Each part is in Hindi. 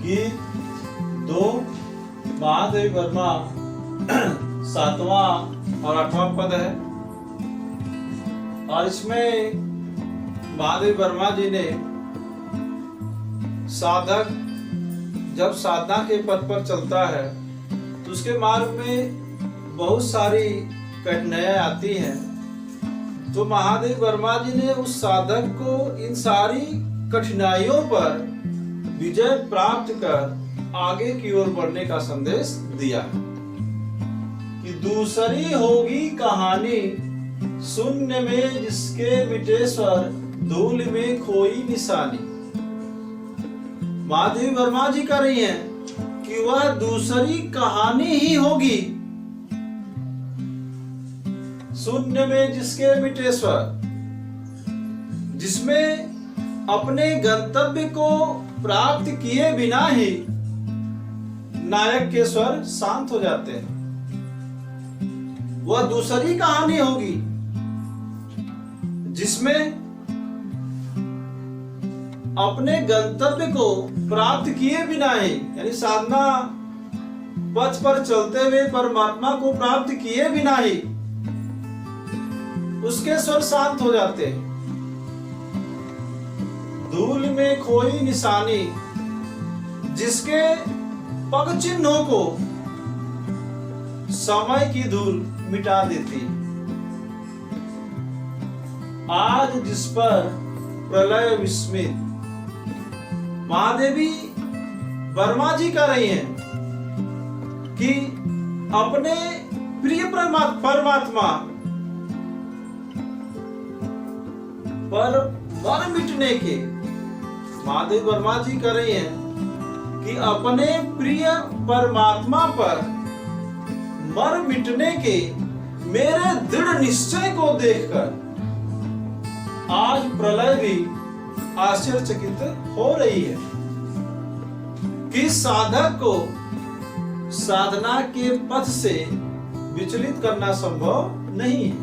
गीत 2 महादेव वर्मा 7वां और 8वां पद है। और इसमें महादेव वर्मा जी ने साधक जब साधना के पद पर चलता है तो उसके मार्ग में बहुत सारी कठिनाइयां आती हैं, तो महादेव वर्मा जी ने उस साधक को इन सारी कठिनाइयों पर विजय प्राप्त कर आगे की ओर बढ़ने का संदेश दिया कि दूसरी होगी कहानी शून्य में जिसके मिटे स्वर, धूल में खोई निशानी। महादेव वर्मा जी कह रही हैं कि वह दूसरी कहानी ही होगी, शून्य में जिसके मिटे स्वर, जिसमें अपने गंतव्य को प्राप्त किए बिना ही नायक के स्वर शांत हो जाते हैं। वह दूसरी कहानी होगी जिसमें अपने गंतव्य को प्राप्त किए बिना ही, यानी साधना पथ पर चलते हुए परमात्मा को प्राप्त किए बिना ही उसके स्वर शांत हो जाते हैं। धूल में खोई निशानी, जिसके पग चिन्हों को समय की धूल मिटा देती। आज जिस पर प्रलय विस्मित, महादेवी वर्मा जी कह रही हैं कि अपने प्रिय परमात्मा पर मर मिटने के, महादेव वर्मा जी कह रही हैं कि अपने प्रिय परमात्मा पर मर मिटने के मेरे दृढ़ निश्चय को देखकर आज प्रलय भी आश्चर्यचकित हो रही है कि साधक को साधना के पथ से विचलित करना संभव नहीं है।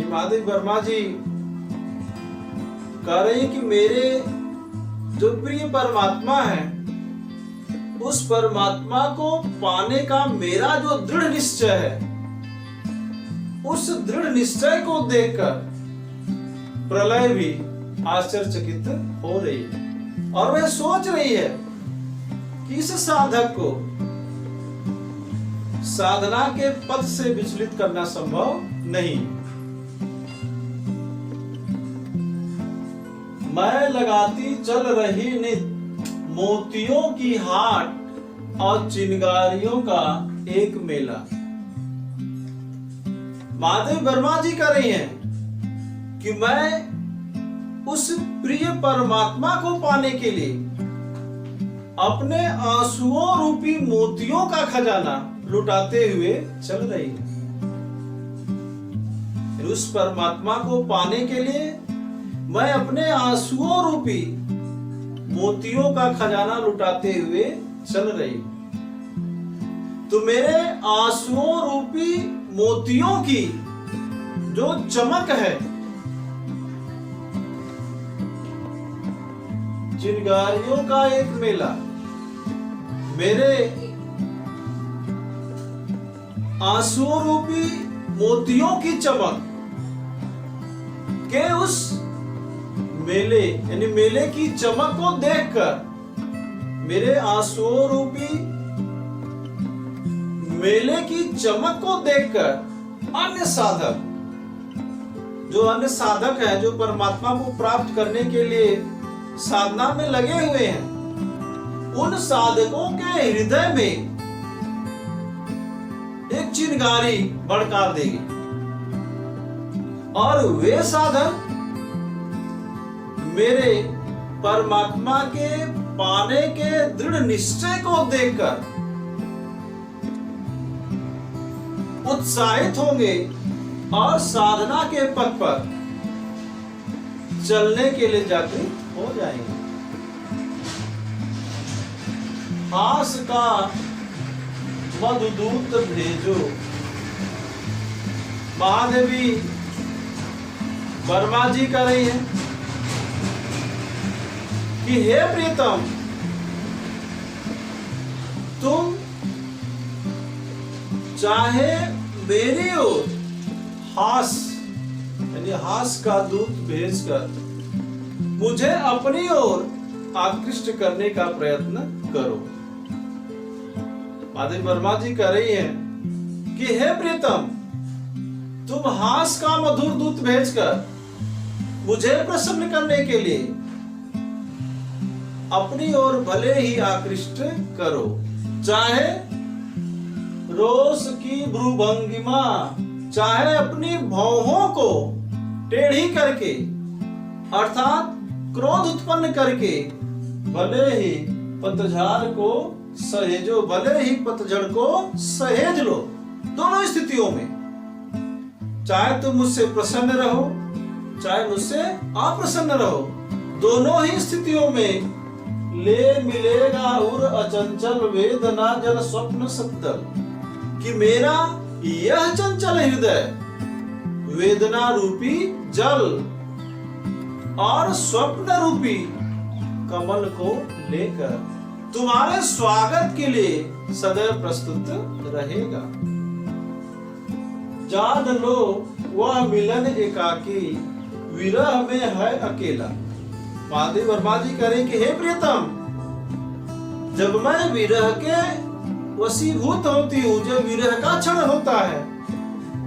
महादेव वर्मा जी कह रहे हैं कि मेरे जो प्रिय परमात्मा है, उस परमात्मा को पाने का मेरा जो दृढ़ निश्चय है, उस दृढ़ निश्चय को देखकर प्रलय भी आश्चर्यचकित हो रही है और वह सोच रही है कि इस साधक को साधना के पथ से विचलित करना संभव नहीं। मैं लगाती चल रही नित मोतियों की हाट और चिनगारियों का एक मेला। महादेव वर्मा जी कह रही हैं कि मैं उस प्रिय परमात्मा को पाने के लिए अपने आंसुओं रूपी मोतियों का खजाना लुटाते हुए चल रही हूं। उस परमात्मा को पाने के लिए मैं अपने आंसुओं रूपी मोतियों का खजाना लुटाते हुए चल रही हूं। तो मेरे आंसुओं रूपी मोतियों की जो चमक है, चिनगारियों का एक मेला, मेरे आंसुओं रूपी मोतियों की चमक के उस मेले, यानी मेले की चमक को देखकर, मेरे आंसुओं रूपी मेले की चमक को देखकर अन्य साधक, जो अन्य साधक हैं, जो परमात्मा को प्राप्त करने के लिए साधना में लगे हुए हैं, उन साधकों के हृदय में एक चिनगारी भड़का देगी और वे साधक मेरे परमात्मा के पाने के दृढ़ निश्चय को देखकर उत्साहित होंगे और साधना के पथ पर चलने के लिए जागृत हो जाएंगे। आस का मधुदूत भेजो। महादेवी वर्मा जी कह रही है कि हे प्रियतम, तुम चाहे मेरी ओर हास का दूत भेजकर मुझे अपनी ओर आकृष्ट करने का प्रयत्न करो। माधवी वर्मा जी कह रही हैं कि हे प्रियतम, तुम हास का मधुर दूत भेजकर मुझे प्रसन्न करने के लिए अपनी ओर भले ही आकृष्ट करो, चाहे रोष की भ्रूभंगिमा, चाहे अपनी भौहों को टेढ़ी करके अर्थात क्रोध उत्पन्न करके भले ही पतझड़ को सहेजो, भले ही पतझड़ को सहेज लो। दोनों स्थितियों में चाहे तुम मुझसे प्रसन्न रहो, चाहे मुझसे अप्रसन्न रहो, दोनों ही स्थितियों में ले मिलेगा उर अचंचल वेदना जल स्वप्न सतदल, कि मेरा यह चंचल हृदय वेदना रूपी जल और स्वप्न रूपी कमल को लेकर तुम्हारे स्वागत के लिए सदैव प्रस्तुत रहेगा। जान लो वह मिलन एकाकी, विरह में है अकेला। माधवी वर्मा जी करें कि हे प्रियतम, जब मैं विरह के वशीभूत होती हूँ, जब विरह का क्षण होता है,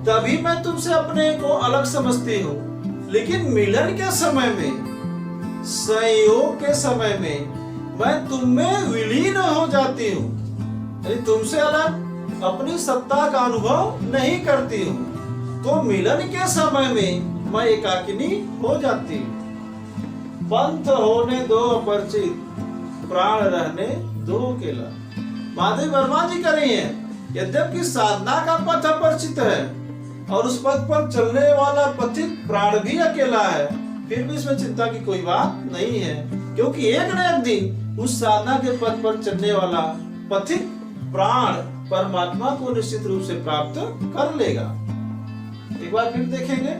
तभी मैं तुमसे अपने को अलग समझती हूँ। लेकिन मिलन के समय में, संयोग के समय में मैं तुम में विलीन हो जाती हूँ, यानी तुमसे अलग अपनी सत्ता का अनुभव नहीं करती हूँ। तो मिलन के समय में मैं एकाकिनी हो जाती हूँ। पंथ होने दो अपरिचित, प्राण रहने दो अकेला। माधवी वर्मा जी कर रही हैं, यद्यपि साधना का पथ अपरिचित है और उस पथ पर चलने वाला पथिक प्राण भी अकेला है, फिर भी इसमें चिंता की कोई बात नहीं है, क्योंकि एक न एक दिन उस साधना के पथ पर चलने वाला पथिक प्राण परमात्मा को निश्चित रूप से प्राप्त कर लेगा। एक बार फिर देखेंगे।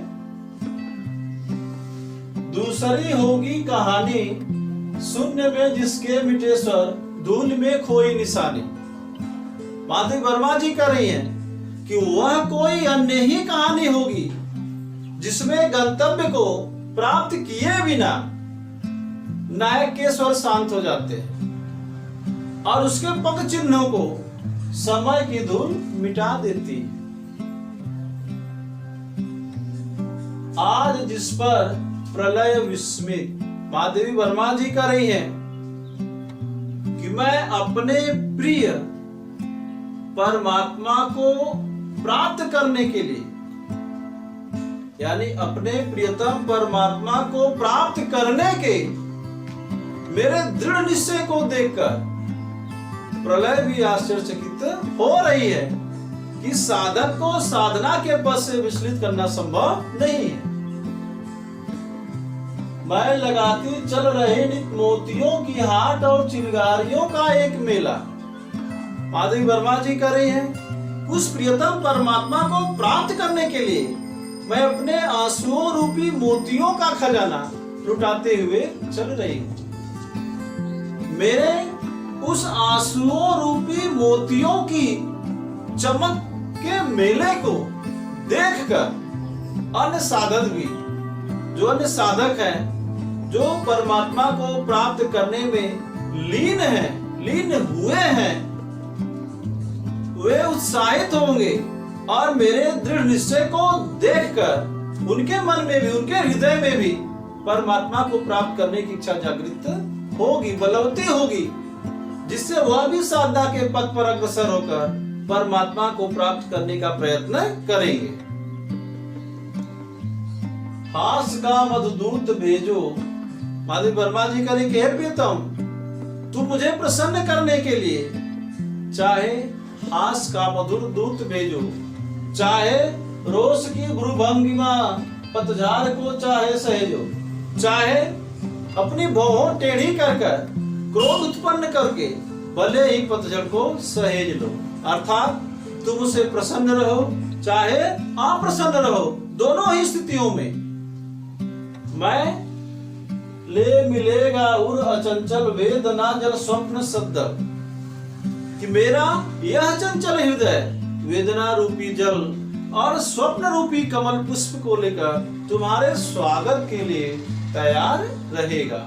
दूसरी होगी कहानी, शून्य में जिसके मिटे स्वर, धूल में खोई निशानी। माधवी वर्मा जी कह रही हैं कि वह कोई अन्य ही कहानी होगी जिसमें गंतव्य को प्राप्त किए बिना नायक के स्वर शांत हो जाते हैं और उसके पंख चिन्हों को समय की धूल मिटा देती। आज जिस पर प्रलय विस्मित, माधवी वर्मा जी कह रही हैं कि मैं अपने प्रिय परमात्मा को प्राप्त करने के लिए, यानी अपने प्रियतम परमात्मा को प्राप्त करने के मेरे दृढ़ निश्चय को देखकर प्रलय भी आश्चर्यचकित हो रही है कि साधक को साधना के पथ से विचलित करना संभव नहीं है। मैं लगाती चल रहे नित मोतियों की हाट और चिंगारियों का एक मेला। माधवी वर्मा जी कह रही हैं, उस प्रियतम परमात्मा को प्राप्त करने के लिए मैं अपने आंसुओं रूपी मोतियों का खजाना लुटाते हुए चल रही हूं। मेरे उस आंसुओं रूपी मोतियों की चमक के मेले को देखकर अन्य साधक भी, जो अन्य साधक हैं, जो परमात्मा को प्राप्त करने में लीन हुए हैं, वे उत्साहित होंगे और मेरे दृढ़ निश्चय को देखकर उनके मन में भी, उनके हृदय में भी परमात्मा को प्राप्त करने की इच्छा जागृत होगी, बलवती होगी, जिससे वह भी साधना के पथ पर अग्रसर होकर परमात्मा को प्राप्त करने का प्रयत्न करेंगे। हास का मधुदूत भेजो। माधवी वर्मा जी करें कि हे प्रियतम, तुम मुझे प्रसन्न करने के लिए चाहे हास का मधुर दूत भेजो, चाहे रोष की भ्रूभंगिमा पतझड़ को चाहे सहेजो, चाहे अपनी भौहों टेढ़ी कर क्रोध उत्पन्न करके भले ही पतझड़ को सहेज लो, अर्थात तुम उसे प्रसन्न रहो चाहे अप्रसन्न रहो, दोनों ही स्थितियों में मैं ले मिलेगा उर चंचल वेदना जल स्वप्न शब्द, कि मेरा यह चंचल हृदय वेदना रूपी जल और स्वप्न रूपी कमल पुष्प को लेकर तुम्हारे स्वागत के लिए तैयार रहेगा।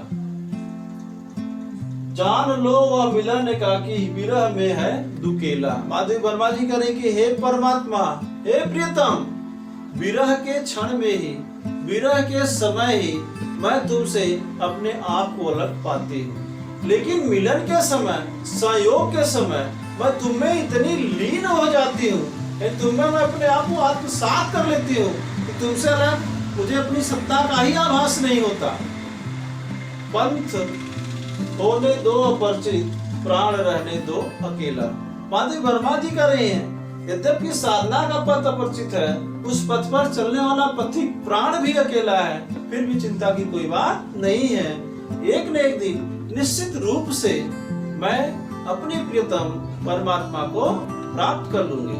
जान लो वह मिलन का कि विरह में है दुकेला। माधवी वर्मा जी करें कि हे परमात्मा, हे प्रियतम, विरह के क्षण में ही, विरह के समय ही मैं तुमसे अपने आप को अलग पाती हूँ, लेकिन मिलन के समय, संयोग के समय मैं तुम्हें इतनी लीन हो जाती हूँ, तुम्हें मैं अपने आप को आत्मसात कर लेती हूँ कि तुमसे अलग मुझे अपनी सत्ता का ही आभास नहीं होता। पंथ होने दो अपरिचित, प्राण रहने दो अकेला। माधवी वर्मा जी कह रहे हैं, यद्यपि साधना का पथ अपरिचित है, उस पथ पर चलने वाला पथिक प्राण भी अकेला है, फिर भी चिंता की कोई बात नहीं है। एक न एक दिन निश्चित रूप से मैं अपने प्रियतम परमात्मा को प्राप्त कर लूंगी।